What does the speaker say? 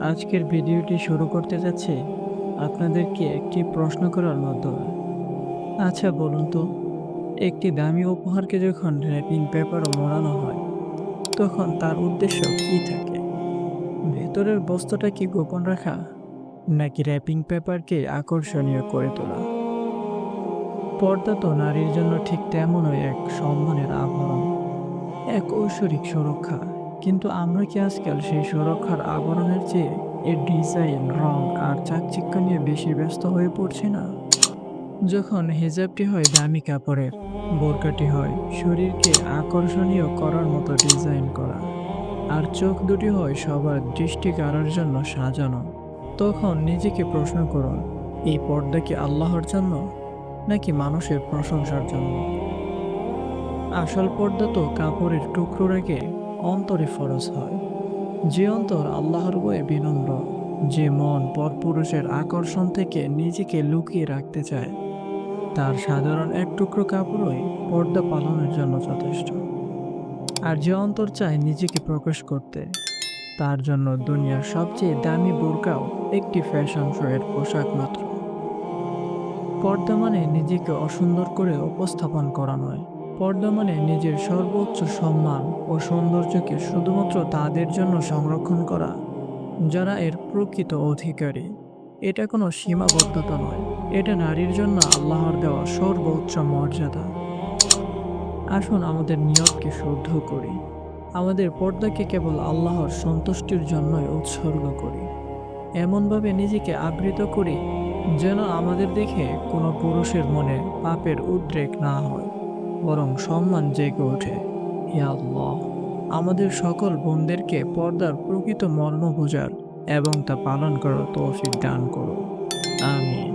আজকের ভিডিওটি শুরু করতে যাচ্ছি আপনাদেরকে একটি প্রশ্ন করার মাধ্যমে। আচ্ছা বলুন তো, একটি দামি উপহারকে যখন র্যাপিং পেপারও মোড়ানো হয়, তখন তার উদ্দেশ্য কী থাকে? ভেতরের বস্তুটা কি গোপন রাখা, নাকি র্যাপিং পেপারকে আকর্ষণীয় করে তোলা? পর্দা তো নারীর জন্য ঠিক তেমনই এক সম্মানের আভরণ, এক ঐশ্বরিক সুরক্ষা। কিন্তু আমরা কি আজকাল সেই সুরক্ষার আবরণের চেয়ে এর ডিজাইন, রং আর চাকচিক্য নিয়ে বেশি ব্যস্ত হয়ে পড়ছি না? যখন হিজাবটি হয় দামি কাপড়ের, বোরকাটি হয় শরীরকে আকর্ষণীয় করার মতো ডিজাইন করা, আর চোখ দুটি হয় সবার দৃষ্টি কাড়ার জন্য সাজানো, তখন নিজেকে প্রশ্ন করুন, এই পর্দা কি আল্লাহর জন্য, নাকি মানুষের প্রশংসার জন্য? আসল পর্দা তো কাপড়ের টুকরো রেখে অন্তরে ফরজ হয়। যে অন্তর আল্লাহর বয়ে বিনম্র, যে মন পরপুরুষের আকর্ষণ থেকে নিজেকে লুকিয়ে রাখতে চায়, তার সাধারণ এক টুকরো কাপড়ই পর্দা পালনের জন্য যথেষ্ট। আর যে অন্তর চায় নিজেকে প্রকাশ করতে, তার জন্য দুনিয়ার সবচেয়ে দামি বোরকাও একটি ফ্যাশন শো এর পোশাক মাত্র। পর্দা মানে নিজেকে অসুন্দর করে উপস্থাপন করা নয়। পর্দা মানে নিজের সর্বোচ্চ সম্মান ও সৌন্দর্যকে শুধুমাত্র তাদের জন্য সংরক্ষণ করা যারা এর প্রকৃত অধিকারী। এটা কোনো সীমাবদ্ধতা নয়, এটা নারীর জন্য আল্লাহর দেওয়া সর্বোচ্চ মর্যাদা। আসুন আমাদের নিয়তকে শুদ্ধ করি, আমাদের পর্দাকে কেবল আল্লাহর সন্তুষ্টির জন্যই উৎসর্গ করি। এমনভাবে নিজেকে আবৃত করি যেন আমাদের দেখে কোনো পুরুষের মনে পাপের উদ্রেক না হয়, বরং সম্মান জেগে ওঠে। হে আল্লাহ, আমাদের সকল বোনদেরকে পর্দার প্রকৃত মর্ম বোঝার এবং তা পালন করার তৌফিক দান করো। আমিন।